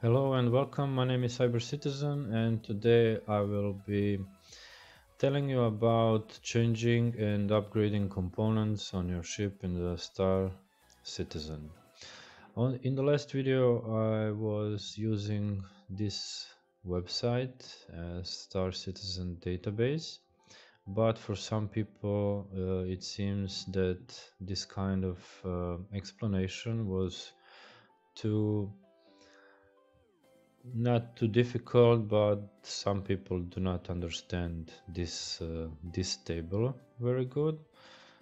Hello and welcome. My name is Cyber Citizen, and today I will be telling you about changing and upgrading components on your ship in the Star Citizen. In the last video, I was using this website as Star Citizen database, but for some people, it seems that this kind of explanation was too not too difficult, but some people do not understand this table very good.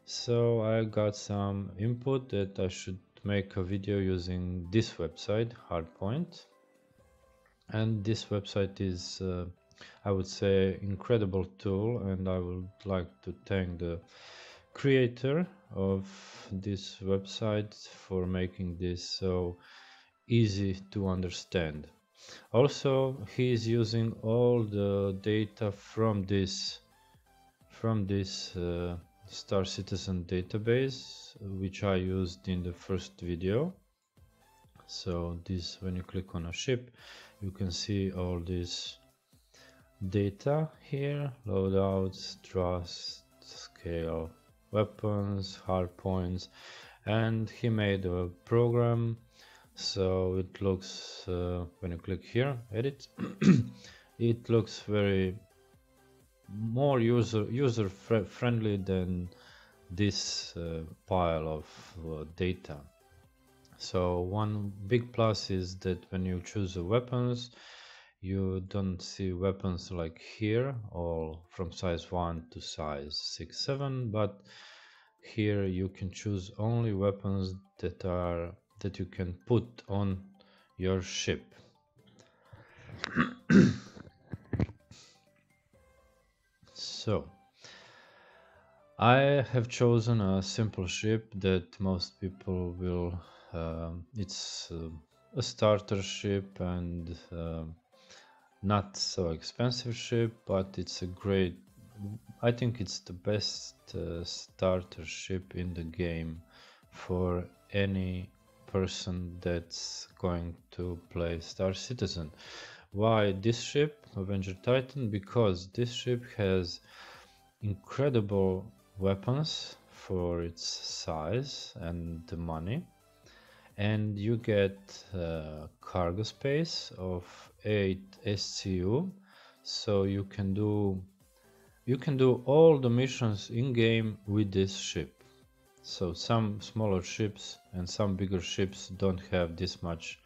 So I got some input that I should make a video using this website, Hardpoint. And this website is, I would say, incredible tool, and I would like to thank the creator of this website for making this so easy to understand. Also, he is using all the data from this Star Citizen database, which I used in the first video. So this, when you click on a ship, you can see all this data here: loadouts, thrust, scale, weapons, hard points, and he made a program. So it looks, when you click here, edit, it looks very more user friendly than this pile of data. So one big plus is that when you choose the weapons, you don't see weapons like here, all from size 1 to size 6, 7, but here you can choose only weapons that you can put on your ship. So I have chosen a simple ship that most people will it's a starter ship and not so expensive ship, but it's a great, I think it's the best starter ship in the game for any person that's going to play Star Citizen. Why this ship, Avenger Titan? Because this ship has incredible weapons for its size and the money, and you get cargo space of 8 SCU, so you can do all the missions in game with this ship. So some smaller ships and some bigger ships don't have this much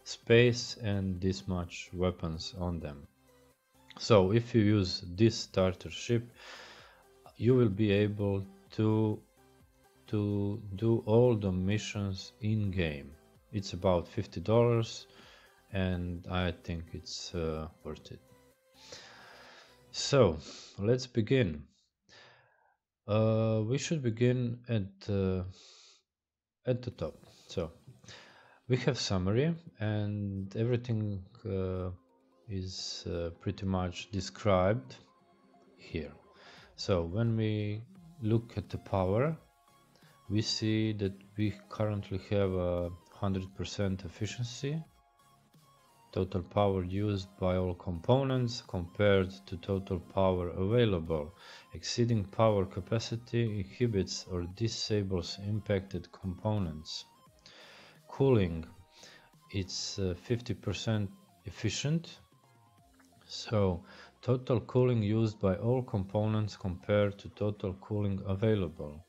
space and this much weapons on them. So if you use this starter ship, you will be able to do all the missions in game. It's about $50 and I think it's worth it. So let's begin. We should begin at the top. So we have summary and everything is pretty much described here. So when we look at the power, we see that we currently have a 100% efficiency. Total power used by all components compared to total power available. Exceeding power capacity inhibits or disables impacted components. Cooling, it's 50% efficient. So total cooling used by all components compared to total cooling available.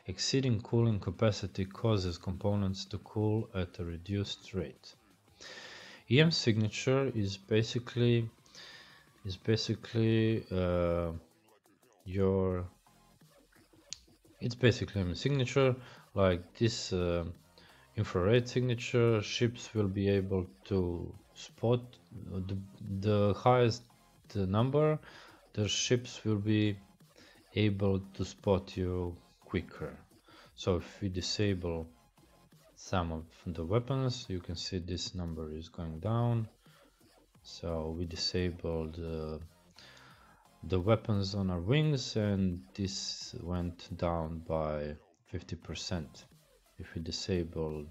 Exceeding cooling capacity causes components to cool at a reduced rate. EM signature is basically it's basically a signature like this infrared signature. Ships will be able to spot the highest number. The ships will be able to spot you quicker. So if we disable some of the weapons, you can see this number is going down. So we disabled the weapons on our wings and this went down by 50%. If we disable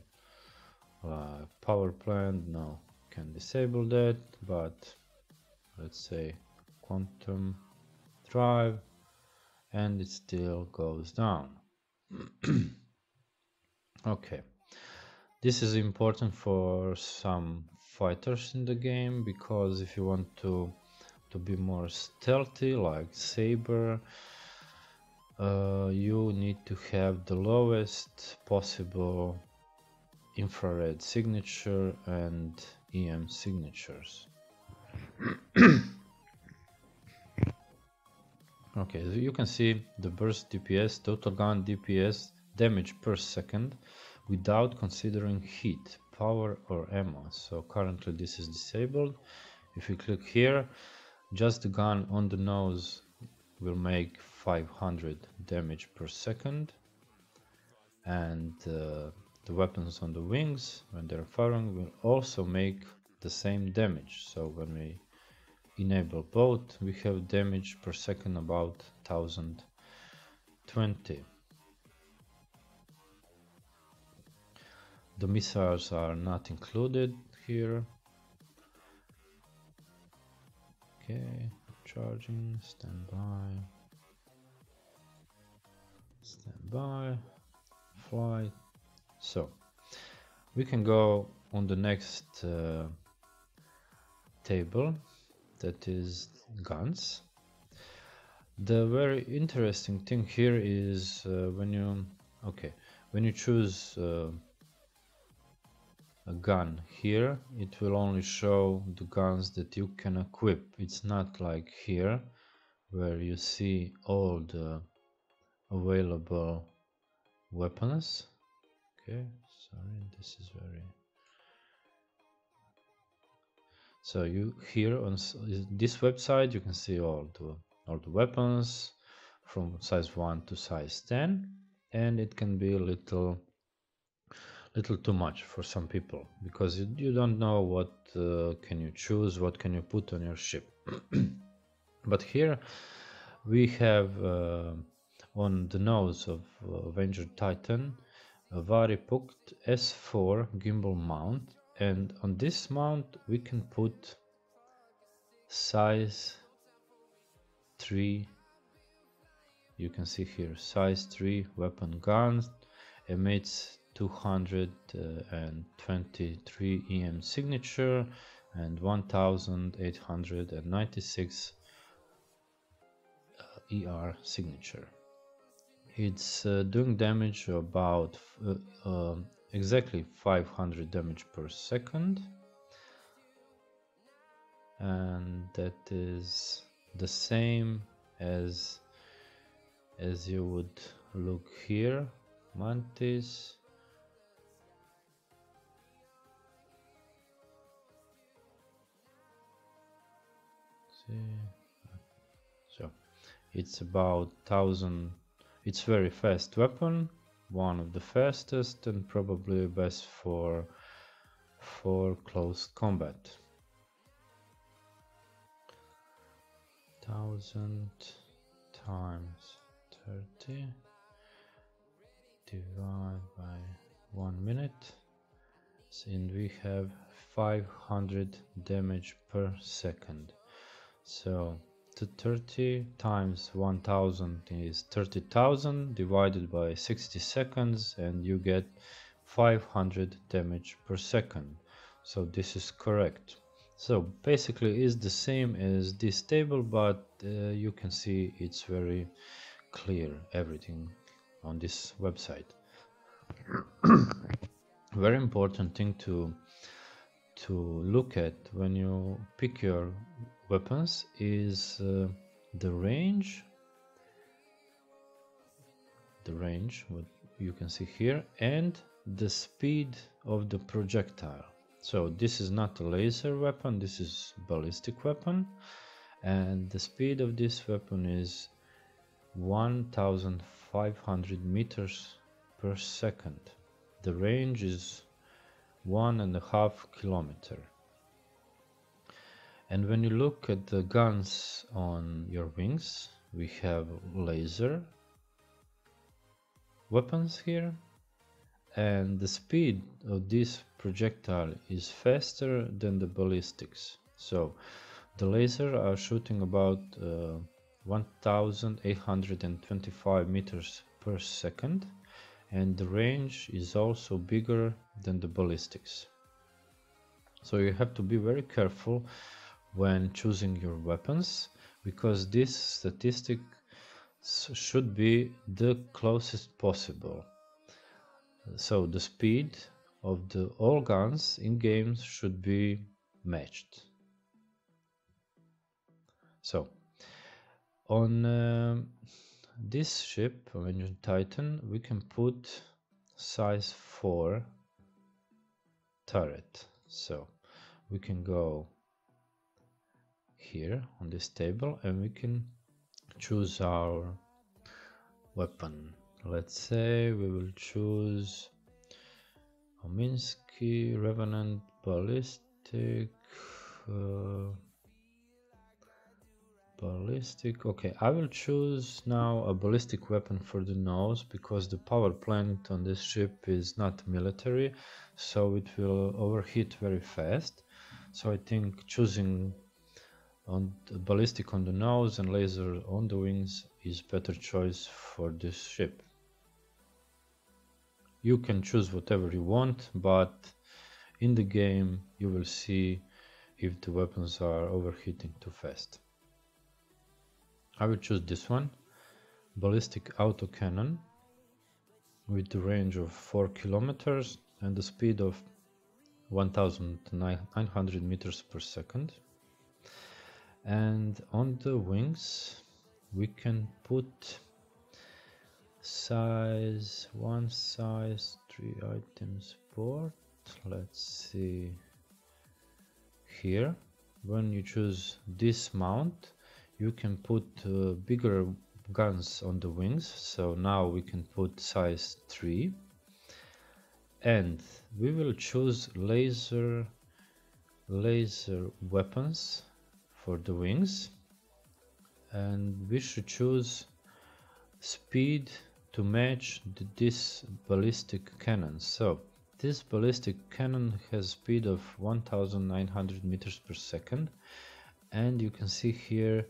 power plant, no, can disable that, but let's say quantum drive, and it still goes down. Okay, this is important for some fighters in the game, because if you want to be more stealthy like Saber, you need to have the lowest possible infrared signature and EM signatures. Okay, so you can see the burst DPS, total gun DPS, damage per second, without considering heat, power or ammo. So currently this is disabled. If you click here, just the gun on the nose will make 500 damage per second, and the weapons on the wings, when they're firing, will also make the same damage. So when we enable both, we have damage per second about 1020. The missiles are not included here. Okay, charging, standby, flight. So we can go on the next table, that is guns. The very interesting thing here is when you choose a gun here, it will only show the guns that you can equip. It's not like here where you see all the available weapons. Okay, sorry, this is very... So you here on this website you can see all the weapons from size 1 to size 10, and it can be a little too much for some people, because you don't know what can you choose, what can you put on your ship. But here we have on the nose of Avenger Titan a Varipukt S4 gimbal mount, and on this mount we can put size 3, you can see here, size 3 weapon guns, emits 223 EM signature and 1896 ER signature. It's doing damage about exactly 500 damage per second, and that is the same as you would look here, Mantis. So it's about 1000. It's very fast weapon, one of the fastest, and probably best for close combat. 1000 times 30 divided by 1 minute, and we have 500 damage per second. So 30 times 1000 is 30,000 divided by 60 seconds, and you get 500 damage per second. So this is correct. So basically it's the same as this table, but you can see it's very clear, everything on this website. Very important thing to look at when you pick your weapons is the range, what you can see here, and the speed of the projectile. So this is not a laser weapon, this is ballistic weapon, and the speed of this weapon is 1500 meters per second. The range is 1.5 kilometers. And when you look at the guns on your wings, we have laser weapons here, and the speed of this projectile is faster than the ballistics. So the laser are shooting about 1825 meters per second, and the range is also bigger than the ballistics. So you have to be very careful when choosing your weapons, because this statistic should be the closest possible. So the speed of all guns in games should be matched. So on this ship, Avenger Titan, we can put size 4 turret. So we can go here on this table and we can choose our weapon. Let's say we will choose Ominsky, Revenant, Ballistic, Ballistic. Okay, I will choose now a ballistic weapon for the nose, because the power plant on this ship is not military, so it will overheat very fast. So I think choosing on the ballistic on the nose and laser on the wings is better choice for this ship. You can choose whatever you want, but in the game you will see if the weapons are overheating too fast. I will choose this one, ballistic autocannon, with the range of 4 kilometers and the speed of 1900 meters per second. And on the wings we can put size 1, size 3 item sport. Let's see here. When you choose this mount, you can put bigger guns on the wings. So now we can put size 3, and we will choose laser weapons for the wings, and we should choose speed to match this ballistic cannon. So this ballistic cannon has speed of 1900 meters per second, and you can see here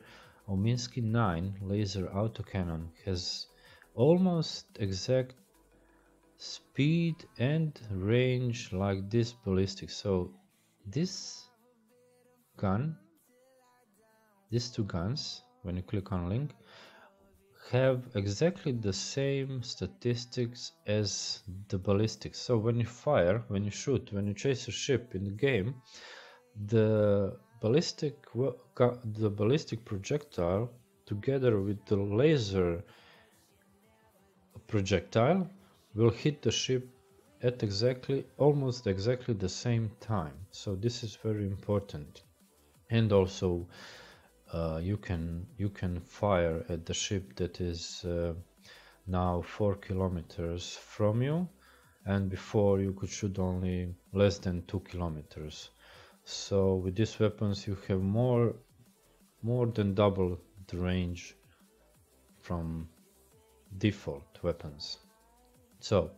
Ominsky 9 laser autocannon has almost exact speed and range like this ballistic. So this gun, these two guns, when you click on link, have exactly the same statistics as the ballistics. So when you fire, when you shoot, when you chase a ship in the game, the ballistic projectile together with the laser projectile will hit the ship at almost exactly the same time. So this is very important. And also you can fire at the ship that is now 4 kilometers from you, and before you could shoot only less than 2 kilometers. So with these weapons you have more than double the range from default weapons. So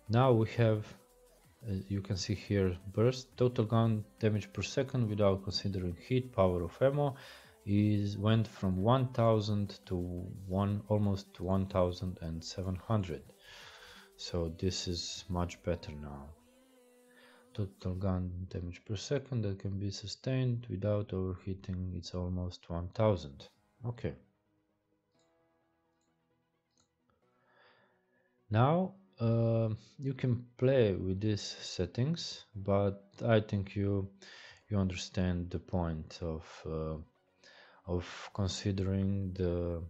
now we have, you can see here, burst total gun damage per second without considering heat. Power of ammo went from 1000 to almost 1700. So this is much better now. Total gun damage per second that can be sustained without overheating, it's almost 1000. Okay. Now you can play with these settings, but I think you understand the point of considering the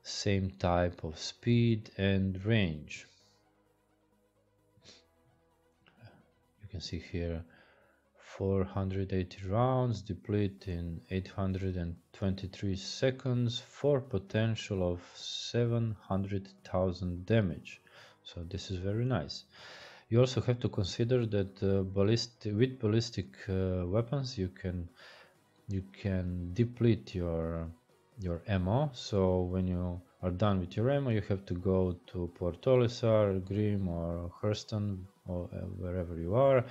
same type of speed and range. You can see here 480 rounds deplete in 823 seconds for potential of 700,000 damage. So this is very nice. You also have to consider that with ballistic weapons you can deplete your ammo. So when you are done with your ammo, you have to go to Port Olisar, Grim or Hurston or wherever you are,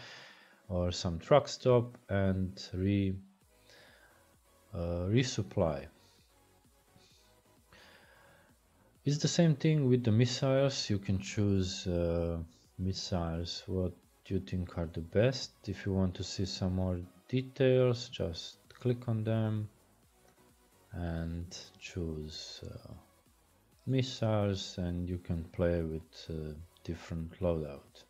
or some truck stop, and resupply. It's the same thing with the missiles. You can choose missiles what you think are the best. If you want to see some more details, just click on them and choose missiles, and you can play with different loadout.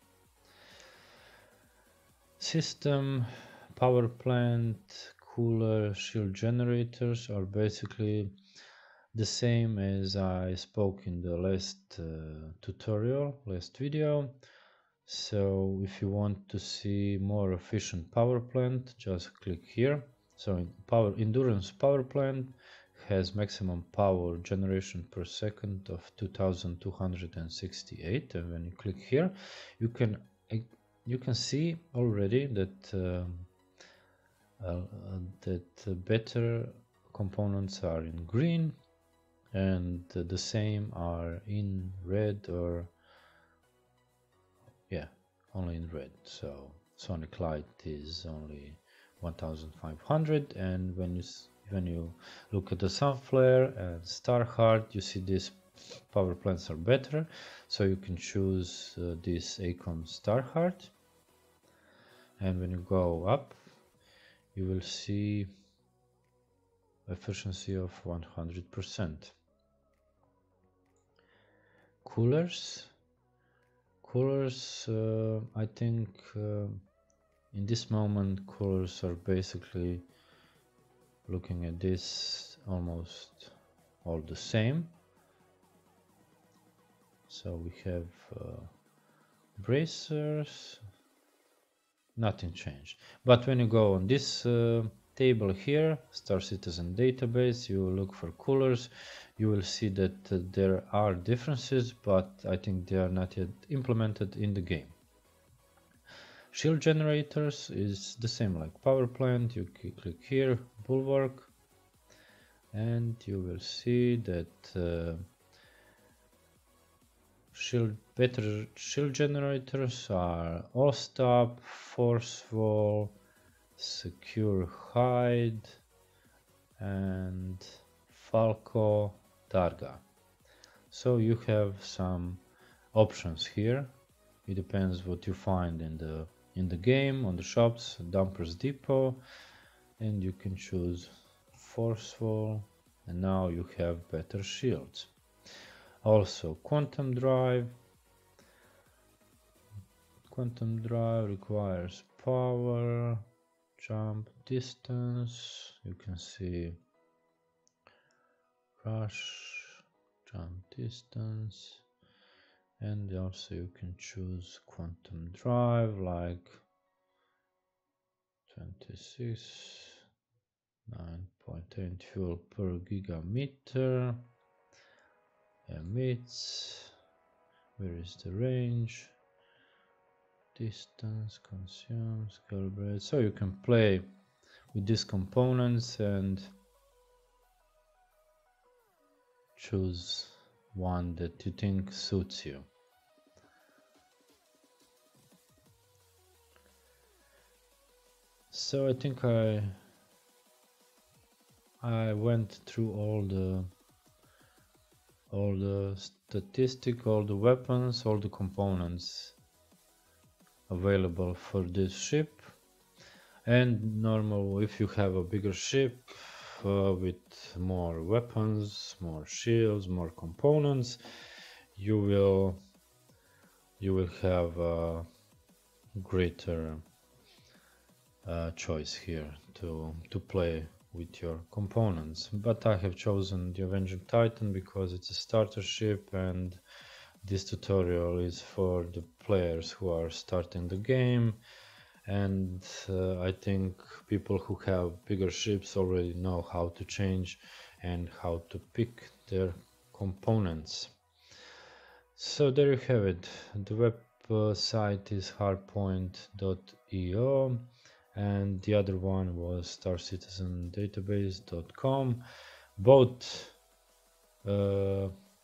System, power plant, cooler, shield generators are basically the same as I spoke in the last tutorial, last video. So if you want to see more efficient power plant, just click here. So in endurance power plant has maximum power generation per second of 2268, and when you click here, you can see already that better components are in green, and the same are in red, or only in red. So Sonic Light is only 1500, and when you look at the Sunflare and Starheart, you see these power plants are better. So you can choose this ACOM Starheart, and when you go up, you will see efficiency of 100%. Coolers, I think in this moment coolers are basically, looking at this, almost all the same. So we have bracers, nothing changed. But when you go on this table here, Star Citizen database, you look for coolers, you will see that there are differences, but I think they are not yet implemented in the game. Shield generators is the same like power plant. You click here, bulwark, and you will see that better shield generators are Ostap, Force Wall, Secure Hide, and Falco Darga. So you have some options here. It depends what you find in the game, on the shops, Dumpers Depot, and you can choose Force Wall, and now you have better shields. Also Quantum Drive. Quantum Drive requires power, jump distance, you can see rush, jump distance, and also you can choose Quantum Drive like 26, 9.8 fuel per gigameter, emits, where is the range, distance, consumes, calibrate. So you can play with these components and choose one that you think suits you. So I think I went through all the statistics, all the weapons, all the components available for this ship. And normal, if you have a bigger ship with more weapons, more shields, more components, you will have a greater choice here to play with your components. But I have chosen the Avenging Titan because it's a starter ship, and this tutorial is for the players who are starting the game, and I think people who have bigger ships already know how to change and how to pick their components. So there you have it. The website is hardpoint.io, and the other one was starcitizendatabase.com. Both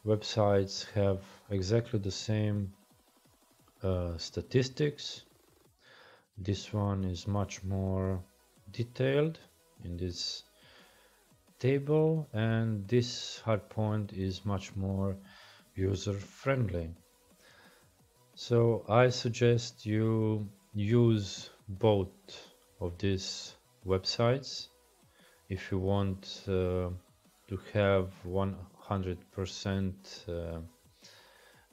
websites have exactly the same statistics. This one is much more detailed in this table, and this hardpoint is much more user friendly. So I suggest you use both of these websites if you want to have 100%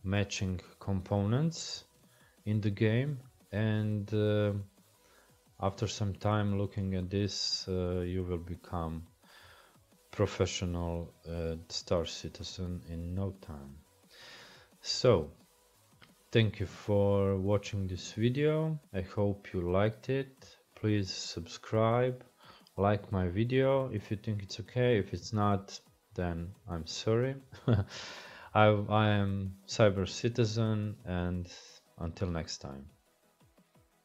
matching components in the game, and after some time looking at this you will become professional Star Citizen in no time. So thank you for watching this video. I hope you liked it. Please subscribe, like my video if you think it's okay. If it's not, then I'm sorry. I am Cyber Citizen, and until next time.